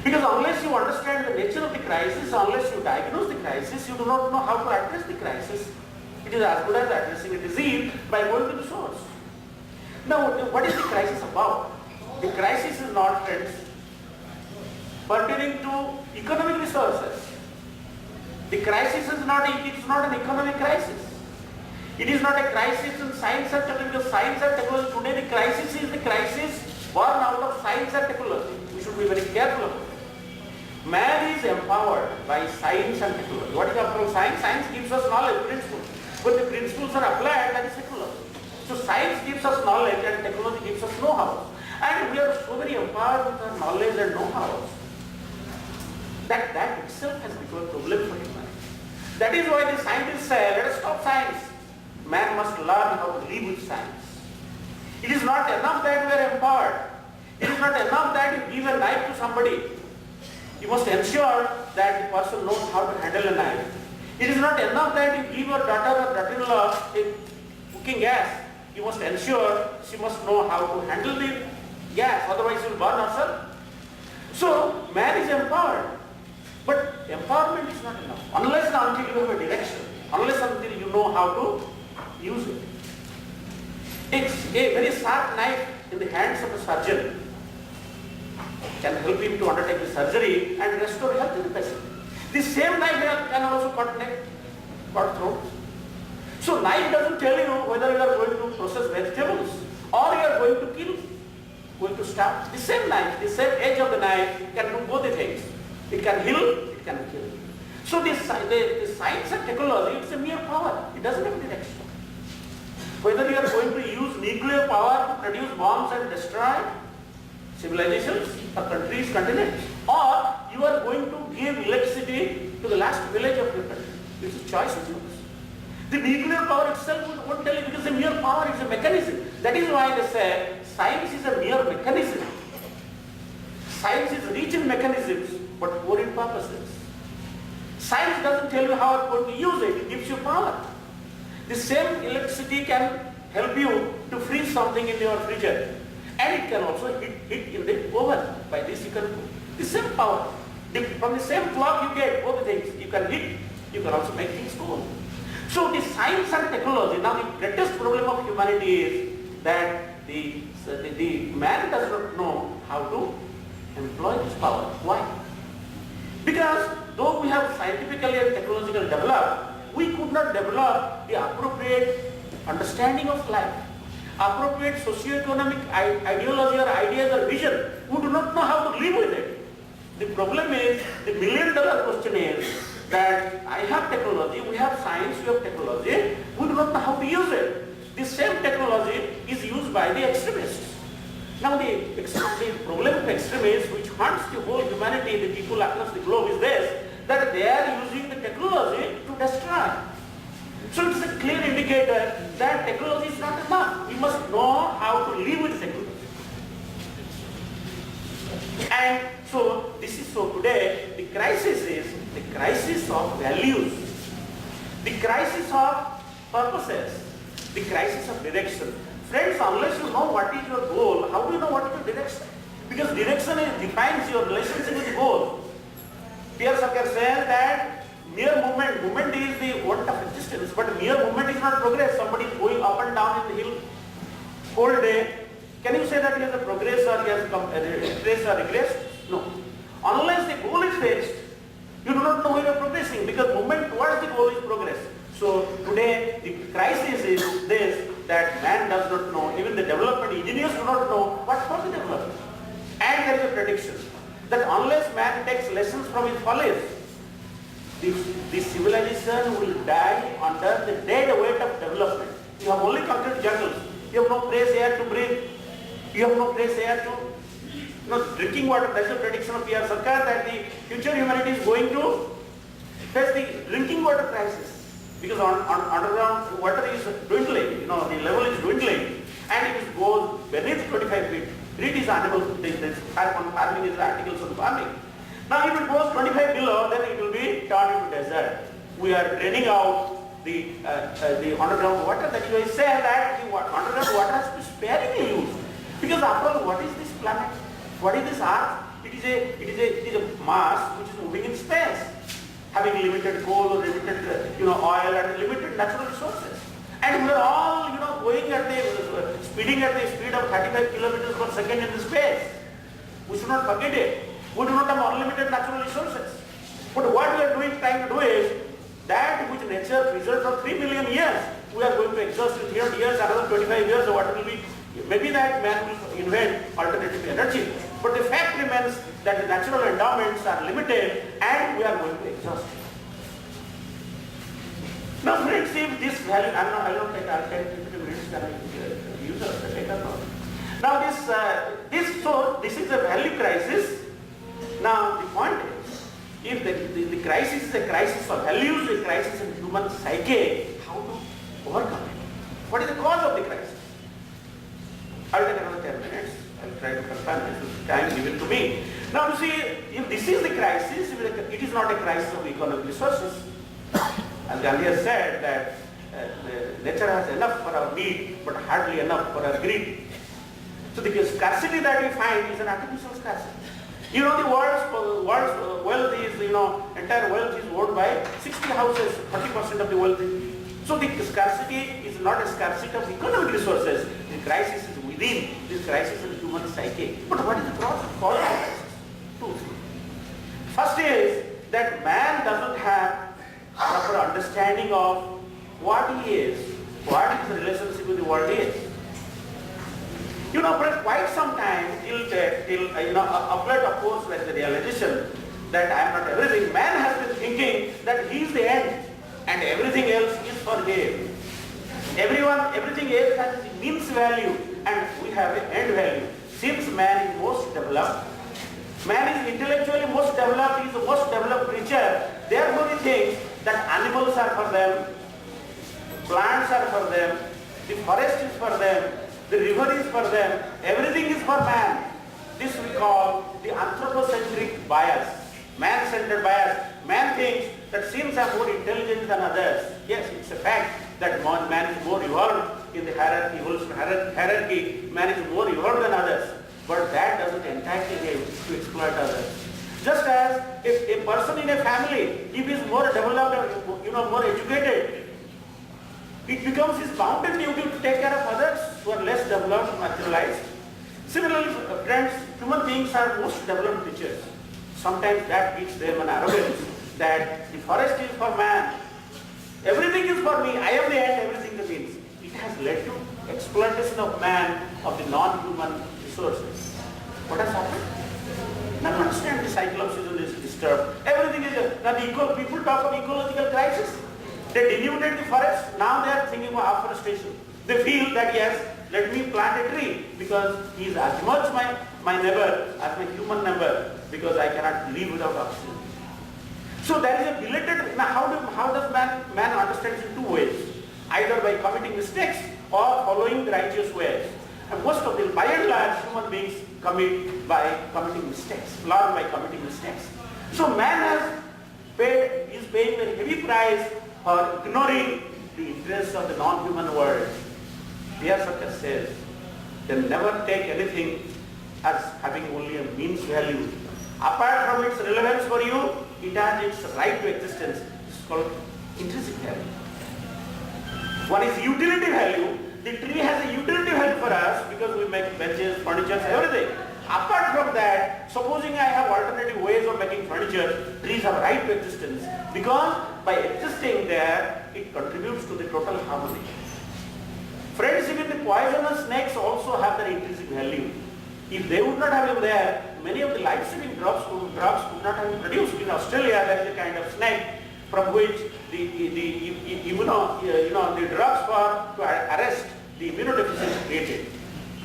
Because unless you understand the nature of the crisis, unless you diagnose the crisis, you do not know how to address the crisis. It is as good as addressing a disease by going to the source. Now, what is the crisis about? The crisis is not, friends, pertaining to economic resources. The crisis is not, it is not an economic crisis. It is not a crisis in science and technology, because science and technology today, the crisis is the crisis born out of science and technology. We should be very careful about it. Man is empowered by science and technology. What is empowered by science? Science gives us knowledge, principles. But the principles are applied, that is technology. So science gives us knowledge and technology gives us know-how. And we are so very empowered with our knowledge and know-how that itself has become a problem for humanity. That is why the scientists say, let us stop science. Man must learn how to live with science. It is not enough that we are empowered. It is not enough that you give a knife to somebody. You must ensure that the person knows how to handle a knife. It is not enough that you give your daughter or daughter-in-law a cooking gas. You must ensure she must know how to handle the gas, otherwise she will burn herself. So, man is empowered. But empowerment is not enough. Unless and until you have a direction, unless and until you know how to use it. It's a very sharp knife in the hands of a surgeon can help him to undertake the surgery and restore health to the patient. The same knife can also cut neck, cut throat. So knife doesn't tell you whether you are going to process vegetables or you are going to kill, going to stab. The same knife, the same edge of the knife can do both the things. It can heal, it can kill. So the science and technology, it's a mere power. It doesn't have direction. Whether you are going to use nuclear power to produce bombs and destroy civilizations or countries, continents, or you are going to give electricity to the last village of your country. It's a choice of yours. The nuclear power itself won't tell you, because the mere power is a mechanism. That is why they say science is a mere mechanism. Science is rich in mechanisms but poor in purposes. Science doesn't tell you how you're going to use it, it gives you power. The same electricity can help you to freeze something in your freezer, and it can also heat in the oven. By this you can cook. The same power. From the same clock you get both things. You can heat, you can also make things cool. So the science and technology, now the greatest problem of humanity is that the man does not know how to employ this power. Why? Because though we have scientifically and technologically developed, we could not develop the appropriate understanding of life, appropriate socio-economic ideology or ideas or vision. We do not know how to live with it. The problem is, the million-dollar question is that I have technology, we have science, we have technology, we do not know how to use it. The same technology is used by the extremists. Now the problem of extremists which haunts the whole humanity, the people across the globe, is this, that they are using the technology to destroy. So it's a clear indicator that technology is not enough. We must know how to live with technology. And so this is so today the crisis is the crisis of values, the crisis of purposes, the crisis of direction. Friends, unless you know what is your goal, how do you know what is your direction? Because direction defines your relationship with the goal. Pierre Sarkar says that mere movement is the want of existence, but mere movement is not progress. Somebody is going up and down in the hill whole day. Can you say that he has a progress or he has retraced or regressed? No. Unless the goal is fixed, you do not know where you are progressing, because movement towards the goal is progress. So today the crisis is this, that man does not know, even the development engineers do not know what for the development. And there is a prediction that unless man takes lessons from his follies, the civilization will die under the dead weight of development. You have only concrete jungles, you have no fresh air to breathe, you have no fresh air to drinking water. That's the prediction of Pierre Sarkar, that the future humanity is going to face the drinking water crisis. Because underground water is dwindling, the level is dwindling, and it goes beneath 25 feet. Read his articles, on farming, his articles on farming. Now if it goes 25 below, then it will be turned into desert. We are draining out the underground water. That is why I say that the underground water has to be sparingly used. Because after all, what is this planet? What is this earth? It is it is a mass which is moving in space, having limited coal or limited oil and limited natural resources. And we are all going at the speeding at the speed of 35 kilometers per second in the space. We should not forget it. We do not have unlimited natural resources. But what we are trying to do is that which nature preserved for 3 million years, we are going to exhaust in 300 years, another 25 years, or what will be. Maybe that man will invent alternative energy. But the fact remains that the natural endowments are limited and we are going to exhaust it. Now friends, if this value, I don't take, I'll take 50 minutes, can I use a take up? Now this is a value crisis. Now the point is, if the crisis is a crisis of values, a crisis in human psyche, how to overcome it? What is the cause of the crisis? I'll take another 10 minutes. I'll try to confirm this time given to me. Now you see, if this is the crisis, it is not a crisis of economic resources. As Gandhi has said that nature has enough for our need, but hardly enough for our greed. So the scarcity that we find is an artificial scarcity. The world's wealth is, entire wealth is owned by 60 houses, 30% of the wealth. So the scarcity is not a scarcity of economic resources. The crisis is within, this crisis is human psyche. But what is the cause of crisis? Two things. First is that man doesn't have proper understanding of what he is, what his relationship with the world is. For quite some time, till upward of course, like the realization that I am not everything, man has been thinking that he is the end and everything else is for him. Everything else has means value and we have an end value. Since man is most developed, man is intellectually most developed, he is the most developed creature, therefore he thinks that animals are for them, plants are for them, the forest is for them, the river is for them, everything is for man. This we call the anthropocentric bias, man-centered bias. Man thinks that since I am more intelligent than others, yes, it's a fact that man is more evolved in the hierarchy, man is more evolved than others, but that doesn't entitle him to exploit others. Just as if a person in a family, if he is more developed or more educated, it becomes his bounden duty to take care of others who are less developed, marginalized. Similarly, friends, human beings are most developed creatures. Sometimes that gives them an arrogance that the forest is for man, everything is for me, I am the end, everything the means. It has led to exploitation of man, of the non-human resources. What has happened? Now understand the cycle of season is disturbed. Everything is, now people talk of ecological crisis. They denuded the forest, now they are thinking of afforestation. They feel that yes, let me plant a tree because he is as much my neighbor as my human neighbor because I cannot live without oxygen. So there is a belated, now how does man understand it in two ways? Either by committing mistakes or following the righteous ways. And most of them, by and large, human beings commit by committing mistakes, learn by committing mistakes. So man is paying a heavy price for ignoring the interests of the non-human world. Pierre Sarkis says, they never take anything as having only a means value. Apart from its relevance for you, it has its right to existence. It's called intrinsic value. One is utility value. The tree has a utility value for us because we make benches, furniture, everything. Apart from that, supposing I have alternative ways of making furniture, trees have right to existence because by existing there, it contributes to the total harmony. Friends, even the poisonous snakes also have their intrinsic value. If they would not have been there, many of the life-saving drugs would not have been produced. In Australia, there is a kind of snake from which the drugs to arrest the immunodeficiency created.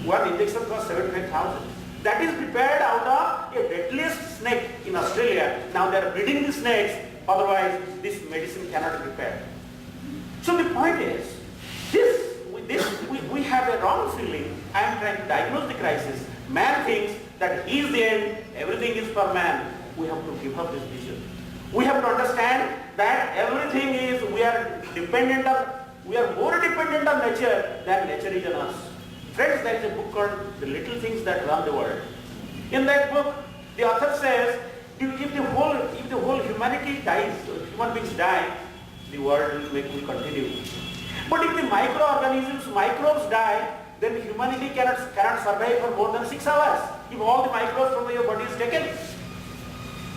One injection costs 75,000. That is prepared out of a deadliest snake in Australia. Now they are breeding the snakes, otherwise this medicine cannot be prepared. So the point is, we have a wrong feeling. I am trying to diagnose the crisis. Man thinks that he is the end, everything is for man. We have to give up this vision. We have to understand that everything is, we are more dependent on nature than nature is on us. Friends, there is a book called The Little Things That Run the World. In that book, The author says, if the whole humanity dies, human beings die, the world will continue. But if the microbes die, then humanity cannot survive for more than 6 hours. If all the microbes from your body is taken.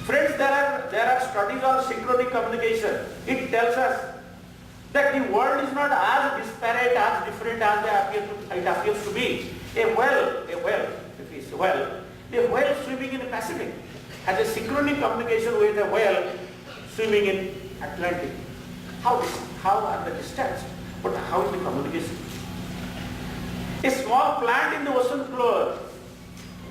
Friends, there are studies on synchronic communication. It tells us that the world is not as disparate, as different as it appears to be. A whale swimming in the Pacific has a synchronic communication with a whale swimming in Atlantic. How are they distanced? But how is the communication? A small plant in the ocean floor,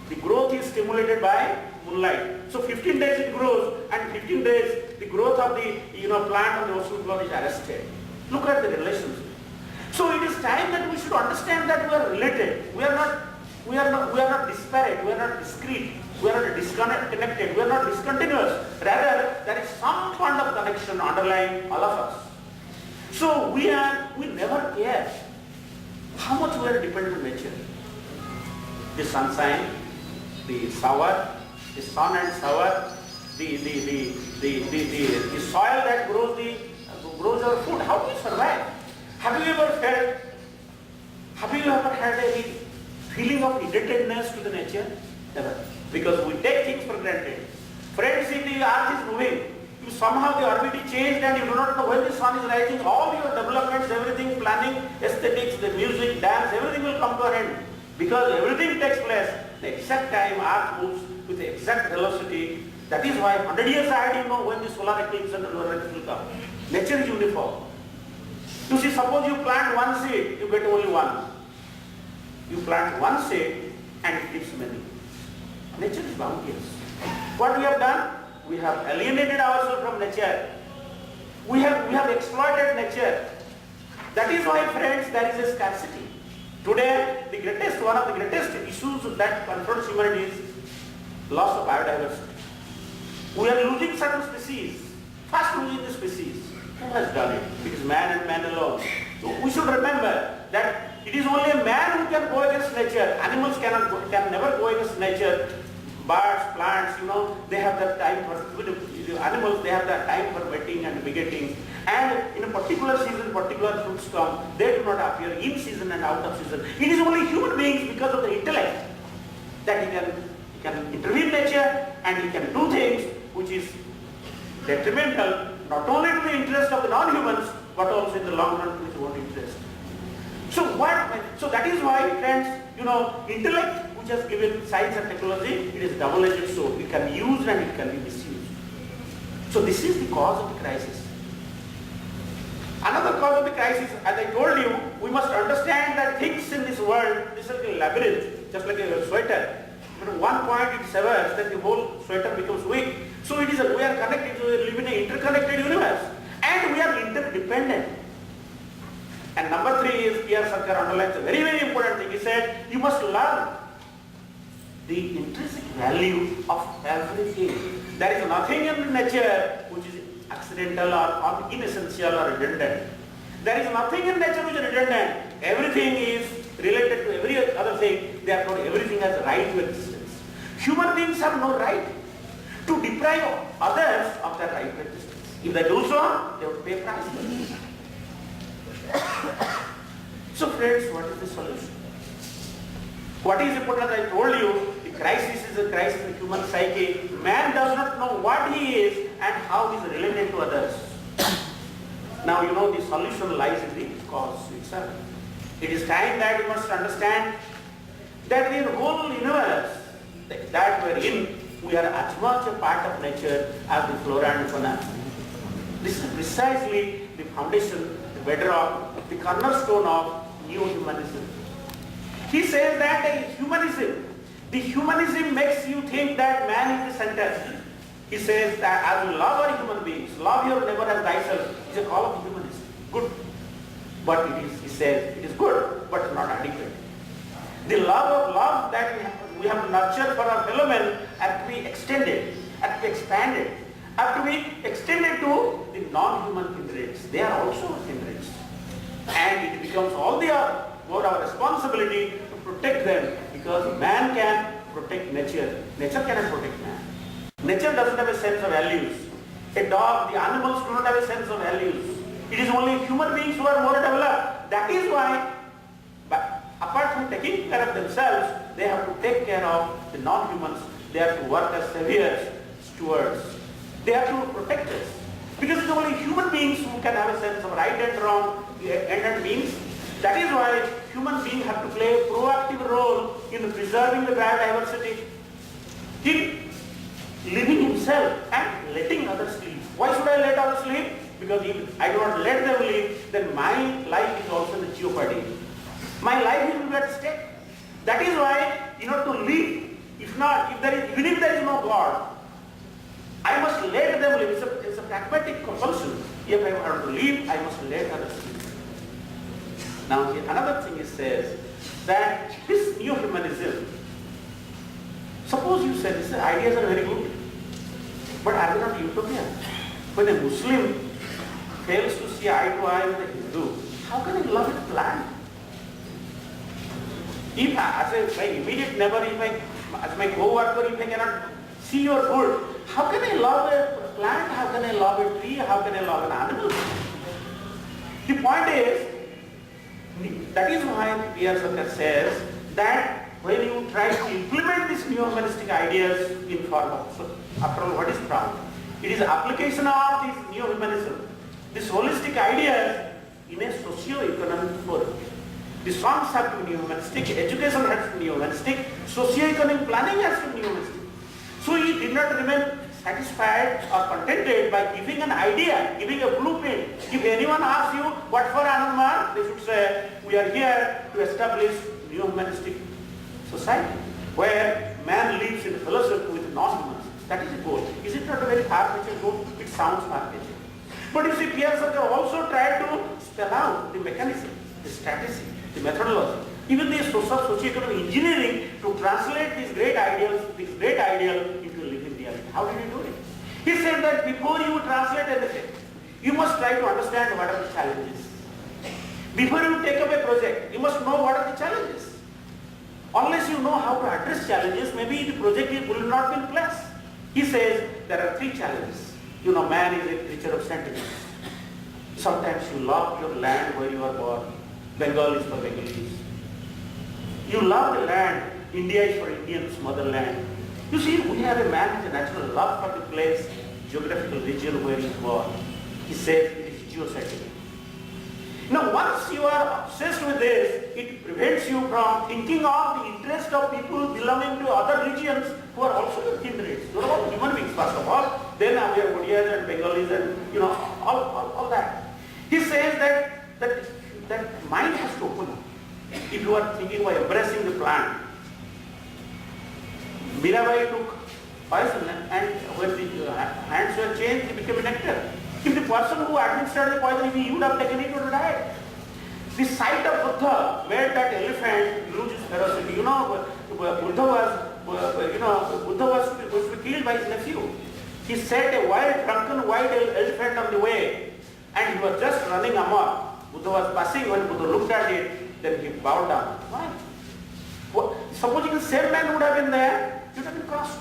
the growth is stimulated by moonlight. So 15 days it grows, and 15 days the growth of the plant on the ocean floor is arrested. Look at the relationship. So it is time that we should understand that we are related. We are not disparate. We are not discrete. We are not disconnected. We are not discontinuous. Rather, there is some kind of connection underlying all of us. So we never care how much we are dependent on nature. The sunshine, the shower, the sun and shower, the soil that grows our food. How do we survive? Have you ever had any feeling of indebtedness to the nature? Never. Because we take things for granted. Friends, if the earth is moving, if somehow the orbit is changed and you do not know when the sun is rising, all your developments, everything, planning, aesthetics, the music, dance, everything will come to an end. Because everything takes place the exact time earth moves with the exact velocity. That is why 100 years ahead you know when the solar eclipse and the lunar eclipse will come. Nature is uniform. You see, suppose you plant one seed, you get only one. You plant one seed and it gives many. Nature is bounteous. What we have done? We have alienated ourselves from nature. We have exploited nature. That is why, friends, there is a scarcity. Today, one of the greatest issues that confronts humanity is loss of biodiversity. We are losing certain species. First losing the species. Who has done it? It is man and man alone. So we should remember that it is only a man who can go against nature. Animals can never go against nature. Birds, plants, they have that time for animals. They have that time for mating and begetting. And in a particular season, particular fruits come. They do not appear in season and out of season. It is only human beings, because of the intellect, that he can intervene in nature and he can do things which is detrimental not only to the interest of the non-humans, but also in the long run to his own interest. So that is why, friends, intellect which has given science and technology, it is double-edged sword. It can be used and it can be misused. So this is the cause of the crisis. Another cause of the crisis, as I told you, we must understand that things in this world, this is like a labyrinth, just like a sweater. But at one point it severs, then the whole sweater becomes weak. So we are connected, we live in an interconnected universe. And we are interdependent. And number 3 is, Pierre Sarkar underlines a very, very important thing. He said, you must learn the intrinsic value of everything. There is nothing in nature which is accidental or inessential or redundant. There is nothing in nature which is redundant. Everything is related to every other thing. Therefore, everything has a right to existence. Human beings have no right to deprive others of their right to existence. If they do so, they would pay a price for it. So friends, what is the solution? What is important, as I told you, the crisis is a crisis in human psyche. Man does not know what he is and how he is related to others. Now the solution lies in the cause itself. It is time that we must understand that in the whole universe that we are in, we are as much a part of nature as the flora and fauna. This is precisely the foundation, the bedrock, the cornerstone of neo-humanism. He says that the humanism makes you think that man is the center. He says that as we love our human beings, love your neighbor as thyself, is a call of humanism. Good. But he says, it is good, but not adequate. The love that we have to nurture for our fellow men has to be extended, has to be expanded, has to be extended to the non-human kindreds. They are also kindreds. And it becomes all the more our responsibility to protect them, because man can protect nature. Nature cannot protect man. Nature doesn't have a sense of values. A dog, the animals do not have a sense of values. It is only human beings who are more developed. That is why, but apart from taking care of themselves, they have to take care of the non-humans. They have to work as saviors, stewards. They have to protect us. Because it's only human beings who can have a sense of right and wrong, end and means. That is why human beings have to play a proactive role in preserving the biodiversity, in living himself and letting others live. Why should I let others live? Because if I do not let them live, then my life is also in jeopardy. My life will be at stake. That is why, in order to live, even if there is no God, I must let them live. It's a pragmatic compulsion. If I want to live, I must let others live. Now, another thing it says that this new humanism, suppose you say these ideas are very good, but are they not utopia? When a Muslim fails to see eye to eye with a Hindu, how can he love a plant? If as my immediate neighbor, as my co-worker, if I cannot see your good, how can I love a plant? How can I love a tree? How can I love an animal? The point is, that is why Pierre Sarkar says that when you try to implement these new humanistic ideas in form of, so after all, what is Prout? It is application of this new humanism, these holistic ideas in a socio-economic forum. The songs have to be new humanistic, education has to be new humanistic, socio-economic planning has to be new humanistic. So he did not remain satisfied or contented by giving an idea, giving a blueprint. If anyone asks you, what for Anandman? They should say, we are here to establish new humanistic society, where man lives in philosophy with non-humans. That is the goal. Is it not a very far-fetched goal? It sounds far-fetched. But you see, Pierre Sarkar also tried to spell out the mechanism, the strategy, the methodology, even the socio-economic engineering to translate these great ideals, into living reality. How did he do it? He said that before you translate anything, you must try to understand what are the challenges. Before you take up a project, you must know what are the challenges. Unless you know how to address challenges, maybe the project will not be in place. He says there are 3 challenges. You know, man is a creature of sentiments. Sometimes you love your land where you are born. Bengal is for Bengalis. You love the land. India is for Indians, motherland. You see, we have a man with a natural love for the place, geographical region where he is born. He says it is geocentric. Now, once you are obsessed with this, it prevents you from thinking of the interest of people belonging to other regions who are also your kindreds. You know about human beings, first of all. Then we are Odias and Bengalis and, all that. He says that mind has to open up. If you are thinking of embracing the plant, Mirabai took poison and when the hands were changed, he became a nectar. If the person who administered the poison, if he would have taken it, he would have died. The sight of Buddha made that elephant lose his ferocity. Buddha was supposed to be killed by his nephew. He set a drunken wild elephant on the way and he was just running amok. Buddha was passing. When Buddha looked at it, then he bowed down. Why? Supposing the same man would have been there, he would have been crossed.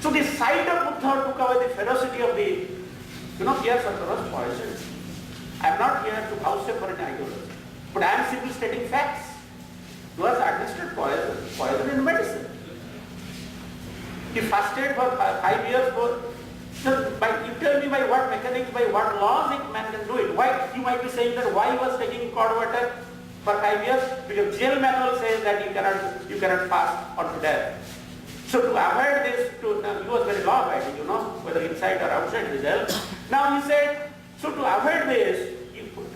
So the sight of Buddha took away the ferocity of the Pierre Sarkar was poisoned. I am not here to vouchsafe for an ideology, but I am simply stating facts. He was administered poison in medicine. He fasted for 5 years. You tell me by what mechanics, by what laws a man can do it. Why? You might be saying that why he was taking cod water for 5 years? Because jail manual says that you cannot fast unto death. So to avoid this, he was very law-abiding, whether inside or outside the jail. Now he said, so to avoid this,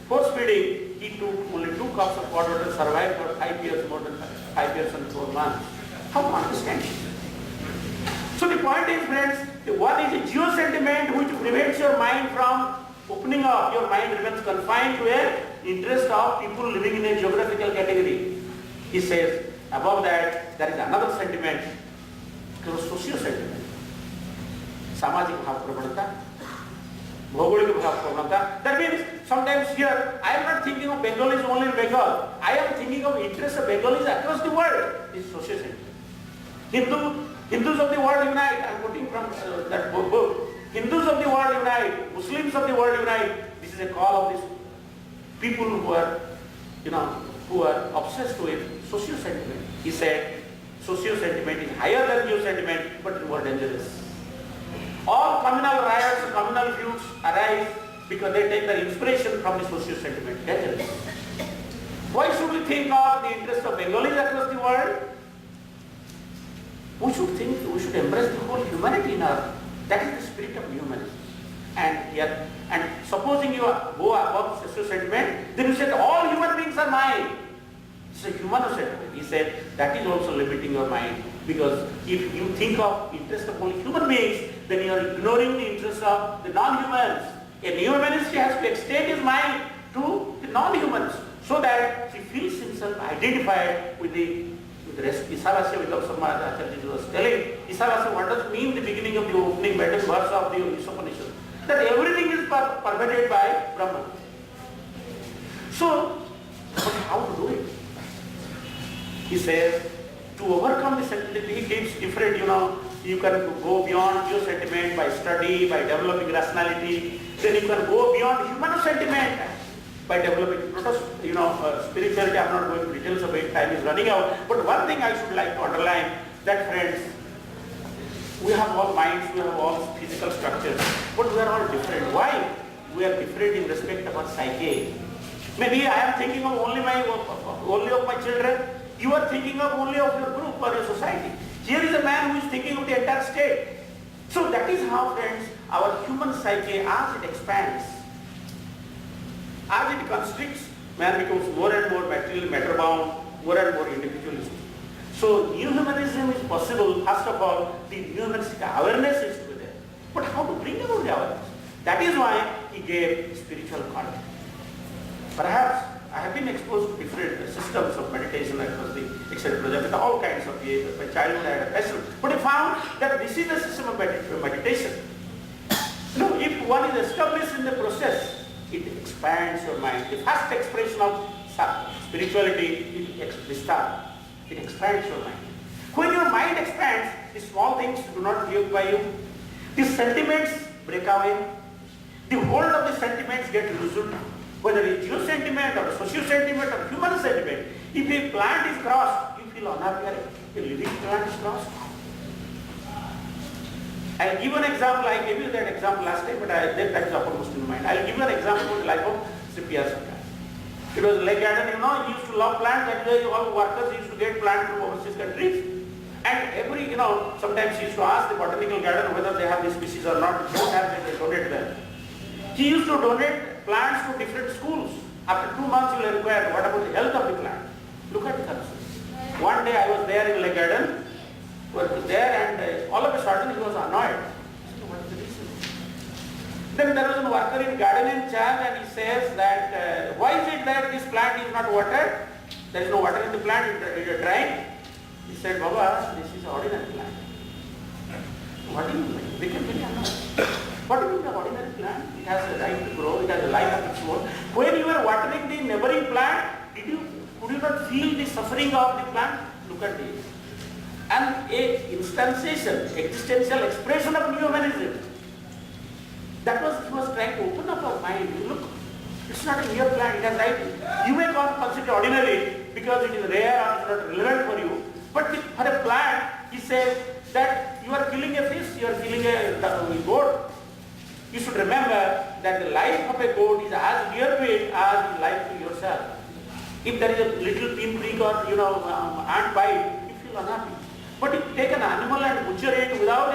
force-feeding, he took only 2 cups of hot water, survived for 5 years, more than 5 years and 4 months. How to understand it? So the point is, friends, one is a geo-sentiment which prevents your mind from opening up. Your mind remains confined to an interest of people living in a geographical category. He says, above that, there is another sentiment, socio-sentiment. Samajik bhav prabhata, bhaugolik bhav prabhata. That means sometimes here, I am not thinking of Bengalis only in Bengal. I am thinking of interest of Bengalis across the world. This is socio-sentiment. Hindu Hindus of the world unite. I'm quoting from that book. Hindus of the world unite. Muslims of the world unite. This is a call of these people who are, who are obsessed with socio-sentiment. He said, socio-sentiment is higher than geo-sentiment, but more dangerous. All communal riots, communal feuds arise because they take their inspiration from the socio-sentiment. Dangerous. Why should we think of the interest of Bengalis across the world? We should embrace the whole humanity in our, that is the spirit of humanism. And supposing you go above socio-sentiment, then you said all human beings are mine. It's a human sentiment. He said that is also limiting your mind, because if you think of interest of only human beings, then you are ignoring the interest of the non-humans. A humanist has to extend his mind to the non-humans so that he feels himself identified with the rest. Isavasya, without Samad Acharya was telling, Isavasya, what does mean the beginning of the opening verse of the Upanishad? That everything is pervaded by Brahman. So, but how to do it? He says, to overcome the sentiment, he gives different, you can go beyond your sentiment by study, by developing rationality. Then you can go beyond human sentiment by developing, spirituality. I'm not going to details of it, time is running out. But one thing I should like to underline, that friends, we have all minds, we have all physical structures, but we are all different. Why? We are different in respect of our psyche. Maybe I am thinking of only of my children. You are thinking of only of your group or your society. Here is a man who is thinking of the entire state. So that is how, friends, our human psyche, as it expands, as it constricts, man becomes more and more material, matter-bound, more and more individualistic. So new humanism is possible. First of all, the new humanistic awareness is to be there. But how to bring about the awareness? That is why he gave spiritual content. Perhaps I have been exposed to different systems of meditation across the extended project with all kinds of behavior. My childhood I had a passion. But I found that this is a system of meditation. If one is established in the process, it expands your mind. The first expression of spirituality, it expands your mind. When your mind expands, the small things do not preoccupy you. The sentiments break away. The hold of the sentiments get loosened. Whether it's your sentiment or social sentiment or human sentiment, if a plant is crossed, you feel unhappy. A living plant is crossed. I'll give an example. I gave you that example last time, but that is uppermost in mind. I'll give you an example of the life of Sri Sarkar. It was like garden, he used to love plants. That way all workers used to get plants from overseas countries. And every, sometimes he used to ask the botanical garden whether they have this species or not. If they don't have, they donate them. He used to donate plants to different schools. After 2 months, you will inquire, what about the health of the plant? Look at the concerns. One day I was there in Lake Garden, and all of a sudden he was annoyed. What is the reason? Then there was a worker in garden in charge, and he says that, why is it that this plant is not watered? There is no water in the plant, it is drying. He said, Baba, this is an ordinary plant. What do you mean? They can very annoyed. What do you mean the ordinary plant? It has a right to grow, it has a life of its own. When you were watering the neighboring plant, could you not feel the suffering of the plant? Look at this. And a instantiation, existential expression of new humanism. That was, he was trying to open up our mind. Look, it's not a mere plant, it has right. You may consider it ordinary because it is rare or it's not relevant for you. But for a plant, he says that you are killing a fish, you are killing a goat. You should remember that the life of a goat is as dear to it as the life to yourself. If there is a little pinprick or ant bite, you feel unhappy. But if you take an animal and butcher it without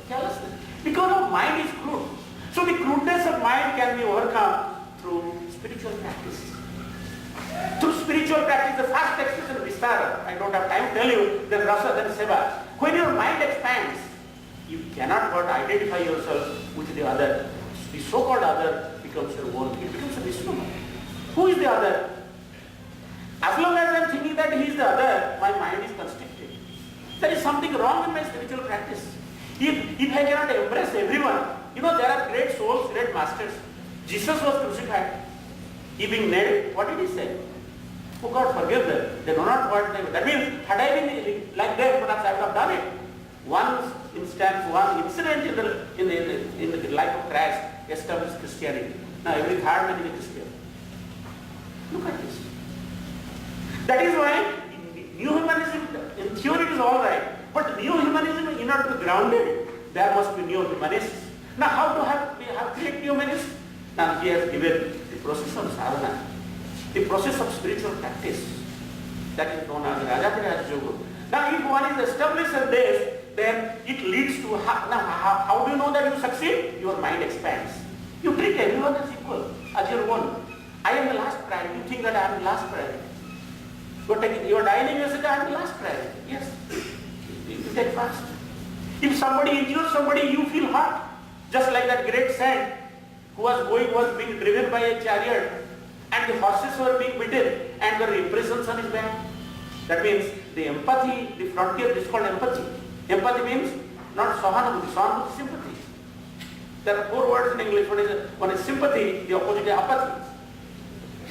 carelessness, because our mind is crude. So the crudeness of mind can be overcome through spiritual practice. Through spiritual practice, the first expression of Vistara, I don't have time to tell you, then Rasa, then Seva. When your mind expands, you cannot but identify yourself with the other. The so-called other becomes your own. It becomes a Vishnu. Who is the other? As long as I am thinking that he is the other, my mind is constricted. There is something wrong in my spiritual practice. If I cannot embrace everyone, there are great souls, great masters. Jesus was crucified. He being nailed, what did he say? Oh God, forgive them. They know not what they do. That means, had I been like them, perhaps I would have done it. one instance, one incident in the life of Christ established Christianity. Now every third man is a Christian. Look at this. That is why new humanism, in theory it is all right, but new humanism, in order to be grounded, there must be new humanists. Now how to have create new humanists? Now he has given the process of sadhana, the process of spiritual practice, that is known as Rajatiraj Yoga. Now if one is established in this, then it leads to, how do you know that you succeed? Your mind expands. You treat everyone as equal, as your own. I am the last priority. You think that I am the last priority. You are dining, you say, I am the last priority. Yes. You take fast. If somebody injures somebody, you feel hurt. Just like that great saint who was being driven by a chariot, and the horses were being beaten, and there were impressions on his back. That means the empathy, the frontier is called empathy. Empathy means not sahanubhuti. Sahanubhuti is sympathy. There are 4 words in English. One is sympathy, the opposite is apathy.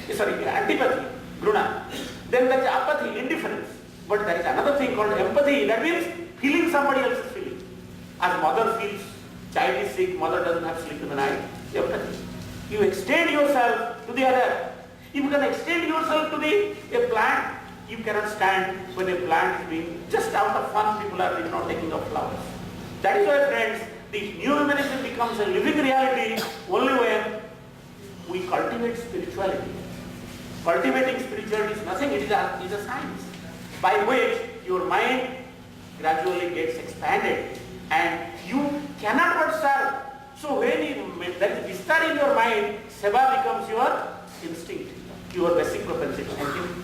Antipathy, gruna. Then there is apathy, indifference. But there is another thing called empathy. That means feeling somebody else's feeling. As mother feels child is sick, mother doesn't have sleep in the night. Empathy. You extend yourself to the other. If you can extend yourself to a plant, you cannot stand when a plant is being, just out of fun, people are taking off flowers. That is why, friends, the new humanism becomes a living reality only when we cultivate spirituality. Cultivating spirituality is nothing, it is a science by which your mind gradually gets expanded and you cannot but serve. So when there is vistar in your mind, seva becomes your instinct, your basic propensity. Thank you.